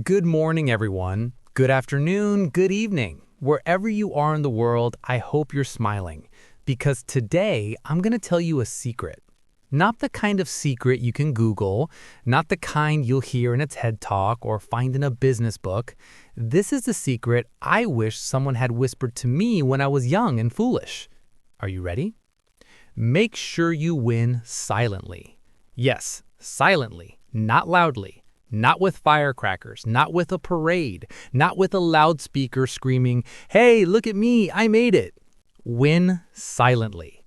Good morning, everyone. Good afternoon, good evening. Wherever you are in the world, I hope you're smiling. Because today, I'm going to tell you a secret. Not the kind of secret you can Google, not the kind you'll hear in a TED Talk or find in a business book. This is the secret I wish someone had whispered to me when I was young and foolish. Are you ready? Make sure you win silently. Yes, silently, not loudly. Not with firecrackers, not with a parade, not with a loudspeaker screaming, "Hey, look at me, I made it." Win silently.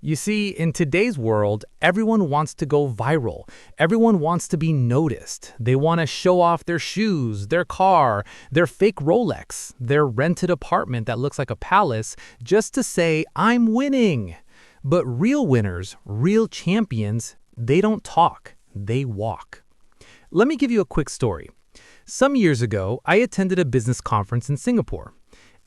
You see, in today's world, everyone wants to go viral. Everyone wants to be noticed. They want to show off their shoes, their car, their fake Rolex, their rented apartment that looks like a palace, just to say, "I'm winning." But real winners, real champions, they don't talk, they walk. Let me give you a quick story. Some years ago, I attended a business conference in Singapore.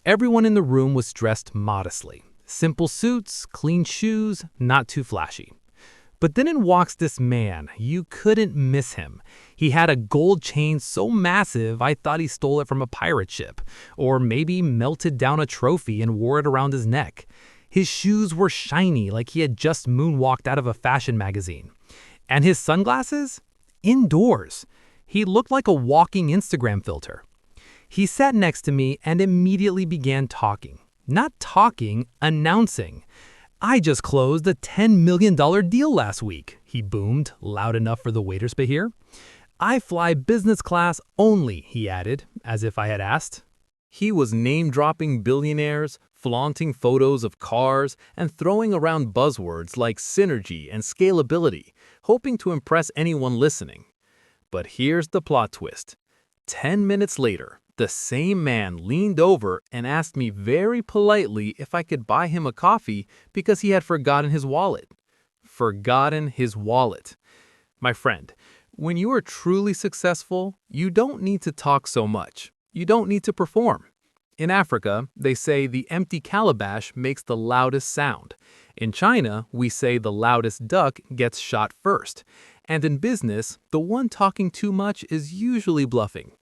Everyone in the room was dressed modestly. Simple suits, clean shoes, not too flashy. But then in walks this man. You couldn't miss him. He had a gold chain so massive I thought he stole it from a pirate ship, or maybe melted down a trophy and wore it around his neck. His shoes were shiny like he had just moonwalked out of a fashion magazine. And his sunglasses? Indoors. He looked like a walking Instagram filter. He sat next to me and immediately began talking. Not talking, announcing. "I just closed a $10 million deal last week," he boomed, loud enough for the waiters to hear. "I fly business class only," he added, as if I had asked. He was name-dropping billionaires, flaunting photos of cars, and throwing around buzzwords like synergy and scalability, hoping to impress anyone listening. But here's the plot twist. 10 minutes later, the same man leaned over and asked me very politely if I could buy him a coffee because he had forgotten his wallet. Forgotten his wallet. My friend, when you are truly successful, you don't need to talk so much. You don't need to perform. In Africa, they say the empty calabash makes the loudest sound. In China, we say the loudest duck gets shot first. And in business, the one talking too much is usually bluffing.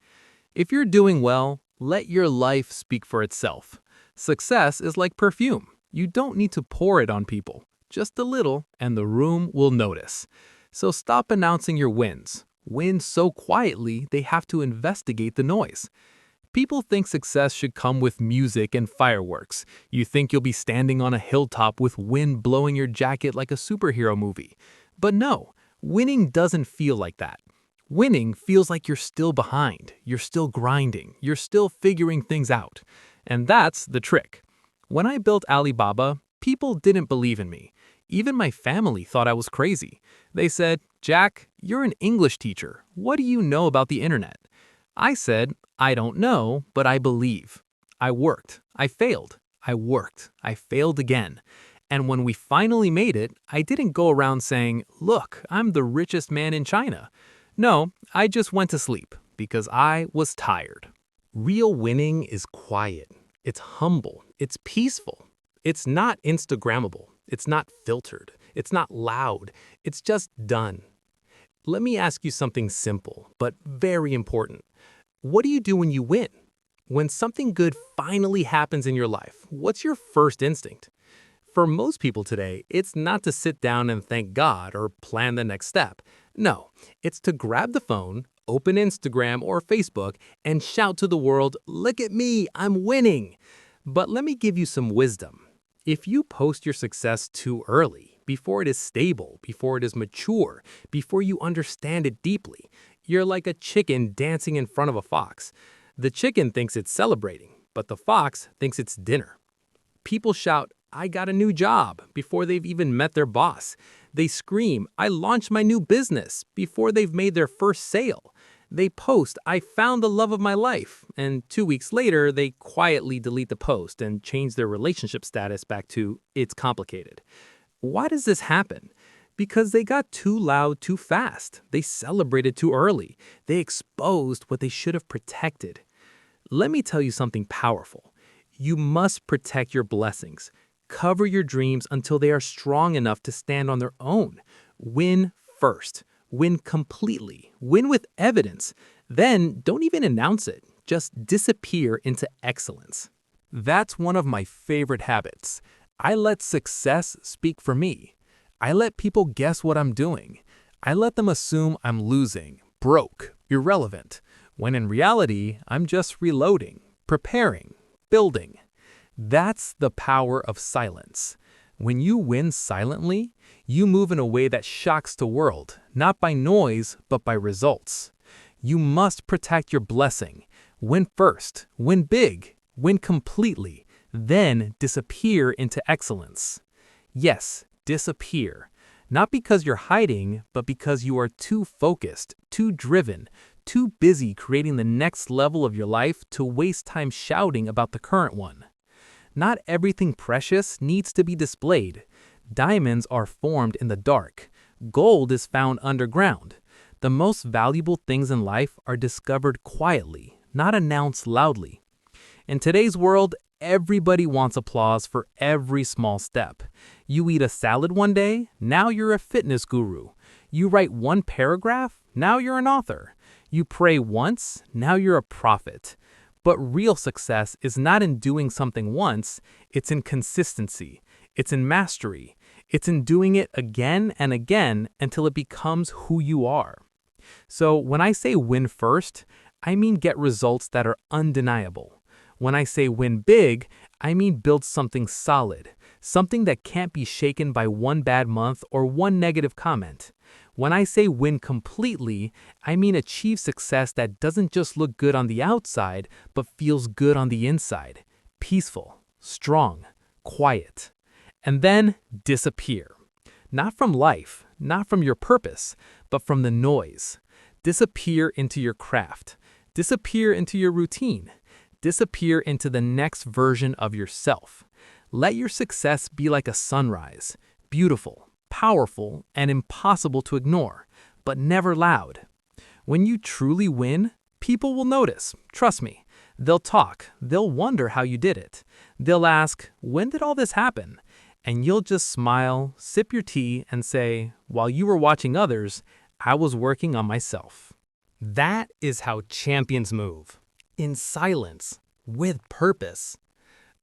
If you're doing well, let your life speak for itself. Success is like perfume. You don't need to pour it on people. Just a little, and the room will notice. So stop announcing your wins. Win so quietly, they have to investigate the noise. People think success should come with music and fireworks. You think you'll be standing on a hilltop with wind blowing your jacket like a superhero movie. But no, winning doesn't feel like that. Winning feels like you're still behind, you're still grinding, you're still figuring things out. And that's the trick. When I built Alibaba, people didn't believe in me. Even my family thought I was crazy. They said, "Jack, you're an English teacher. What do you know about the internet?" I said, "I don't know, but I believe." I worked. I failed. I worked. I failed again. And when we finally made it, I didn't go around saying, "Look, I'm the richest man in China." No, I just went to sleep because I was tired. Real winning is quiet. It's humble. It's peaceful. It's not Instagrammable. It's not filtered. It's not loud. It's just done. Let me ask you something simple, but very important. What do you do when you win? When something good finally happens in your life, what's your first instinct? For most people today, it's not to sit down and thank God or plan the next step. No, it's to grab the phone, open Instagram or Facebook, and shout to the world, "Look at me, I'm winning." But let me give you some wisdom. If you post your success too early, before it is stable, before it is mature, before you understand it deeply, you're like a chicken dancing in front of a fox. The chicken thinks it's celebrating, but the fox thinks it's dinner. People shout, "I got a new job," before they've even met their boss. They scream, "I launched my new business," before they've made their first sale. They post, "I found the love of my life," and 2 weeks later, they quietly delete the post and change their relationship status back to "it's complicated." Why does this happen? Because they got too loud too fast. They celebrated too early. They exposed what they should have protected. Let me tell you something powerful. You must protect your blessings. Cover your dreams until they are strong enough to stand on their own. Win first. Win completely. Win with evidence. Then don't even announce it. Just disappear into excellence. That's one of my favorite habits. I let success speak for me. I let people guess what I'm doing. I let them assume I'm losing, broke, irrelevant, when in reality, I'm just reloading, preparing, building. That's the power of silence. When you win silently, you move in a way that shocks the world, not by noise, but by results. You must protect your blessing. Win first, win big, win completely, then disappear into excellence. Yes, disappear. Not because you're hiding, but because you are too focused, too driven, too busy creating the next level of your life to waste time shouting about the current one. Not everything precious needs to be displayed. Diamonds are formed in the dark. Gold is found underground. The most valuable things in life are discovered quietly, not announced loudly. In today's world, everybody wants applause for every small step. You eat a salad one day, now you're a fitness guru. You write one paragraph, now you're an author. You pray once, now you're a prophet. But real success is not in doing something once, it's in consistency, it's in mastery, it's in doing it again and again until it becomes who you are. So when I say win first, I mean get results that are undeniable. When I say win big, I mean build something solid, something that can't be shaken by one bad month or one negative comment. When I say win completely, I mean achieve success that doesn't just look good on the outside, but feels good on the inside. Peaceful, strong, quiet. And then disappear. Not from life, not from your purpose, but from the noise. Disappear into your craft. Disappear into your routine. Disappear into the next version of yourself. Let your success be like a sunrise, beautiful, powerful, and impossible to ignore, but never loud. When you truly win, people will notice, trust me. They'll talk, they'll wonder how you did it. They'll ask, when did all this happen? And you'll just smile, sip your tea, and say, while you were watching others, I was working on myself. That is how champions move. In silence, with purpose.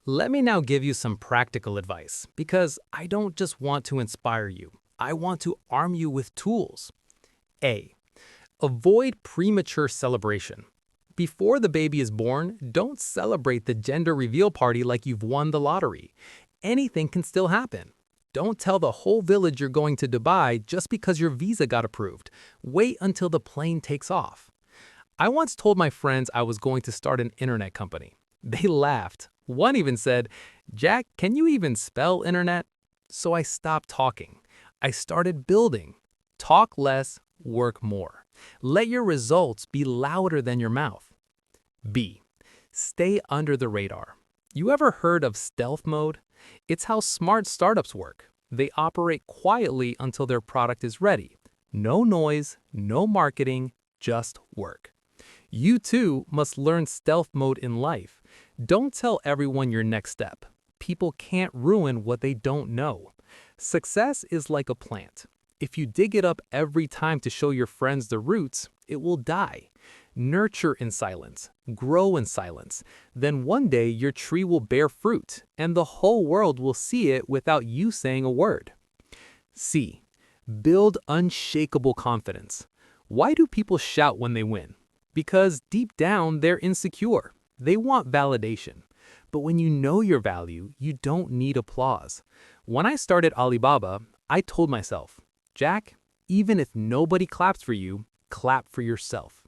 Let me now give you some practical advice, because I don't just want to inspire you. I want to arm you with tools. A. Avoid premature celebration. Before the baby is born, don't celebrate the gender reveal party like you've won the lottery. Anything can still happen. Don't tell the whole village you're going to Dubai just because your visa got approved. Wait until the plane takes off. I once told my friends I was going to start an internet company. They laughed. One even said, Jack, can you even spell internet? So I stopped talking. I started building. Talk less, work more. Let your results be louder than your mouth. B. Stay under the radar. You ever heard of stealth mode? It's how smart startups work. They operate quietly until their product is ready. No noise, no marketing, just work. You too must learn stealth mode in life. Don't tell everyone your next step. People can't ruin what they don't know. Success is like a plant. If you dig it up every time to show your friends the roots, it will die. Nurture in silence, grow in silence. Then one day your tree will bear fruit, and the whole world will see it without you saying a word. C. Build unshakable confidence. Why do people shout when they win? Because deep down they're insecure. They want validation. But when you know your value, you don't need applause. When I started Alibaba, I told myself, Jack, even if nobody claps for you, clap for yourself.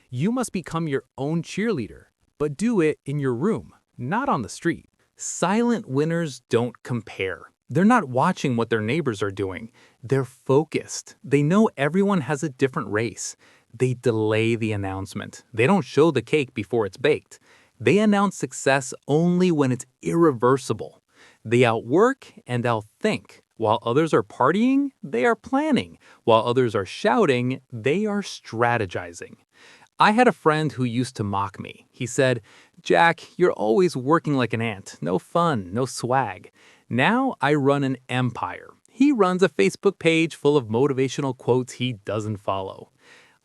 You must become your own cheerleader, but do it in your room, not on the street. Silent winners don't compare. They're not watching what their neighbors are doing. They're focused. They know everyone has a different race. They delay the announcement. They don't show the cake before it's baked. They announce success only when it's irreversible. They outwork and outthink. While others are partying, they are planning. While others are shouting, they are strategizing. I had a friend who used to mock me. He said, Jack, you're always working like an ant. No fun, no swag. Now I run an empire. He runs a Facebook page full of motivational quotes he doesn't follow.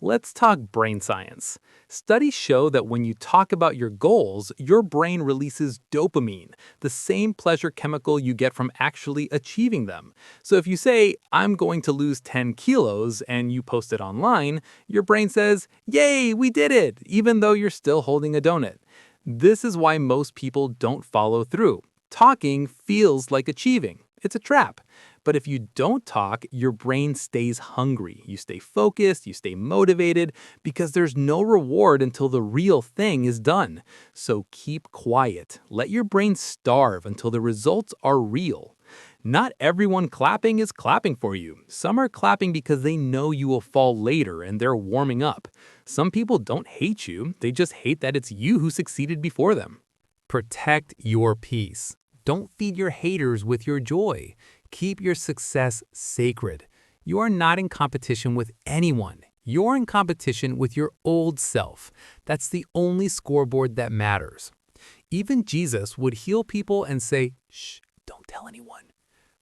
Let's talk brain science. Studies show that when you talk about your goals, your brain releases dopamine, the same pleasure chemical you get from actually achieving them. So if you say, I'm going to lose 10 kilos, and you post it online, your brain says, Yay, we did it, even though you're still holding a donut. This is why most people don't follow through. Talking feels like achieving. It's a trap. But if you don't talk, your brain stays hungry. You stay focused, you stay motivated, because there's no reward until the real thing is done. So keep quiet. Let your brain starve until the results are real. Not everyone clapping is clapping for you. Some are clapping because they know you will fall later and they're warming up. Some people don't hate you, they just hate that it's you who succeeded before them. Protect your peace. Don't feed your haters with your joy. Keep your success sacred. You are not in competition with anyone. You're in competition with your old self. That's the only scoreboard that matters. Even Jesus would heal people and say, shh, don't tell anyone.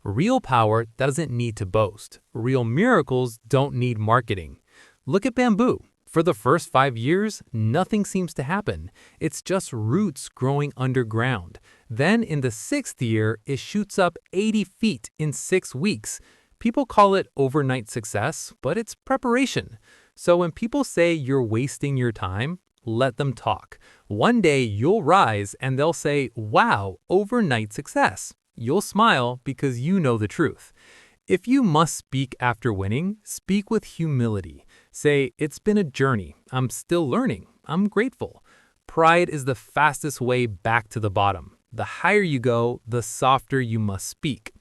Real power doesn't need to boast. Real miracles don't need marketing. Look at bamboo. For the first 5 years, nothing seems to happen. It's just roots growing underground. Then in the 6th year, it shoots up 80 feet in 6 weeks. People call it overnight success, but it's preparation. So when people say you're wasting your time, let them talk. One day you'll rise and they'll say, wow, overnight success. You'll smile because you know the truth. If you must speak after winning, speak with humility. Say, it's been a journey. I'm still learning. I'm grateful. Pride is the fastest way back to the bottom. The higher you go, the softer you must speak.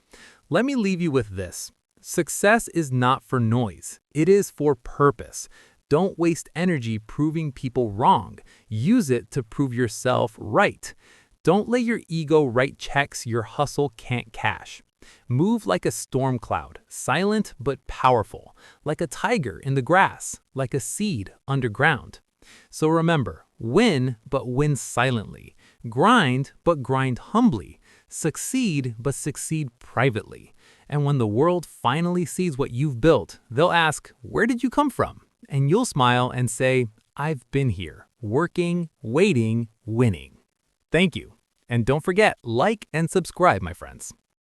Let me leave you with this. Success is not for noise. It is for purpose. Don't waste energy proving people wrong. Use it to prove yourself right. Don't let your ego write checks your hustle can't cash. Move like a storm cloud, silent but powerful, like a tiger in the grass, like a seed underground. So remember, win, but win silently. Grind, but grind humbly. Succeed, but succeed privately. And when the world finally sees what you've built, they'll ask, where did you come from? And you'll smile and say, I've been here, working, waiting, winning. Thank you. And don't forget, like and subscribe, my friends.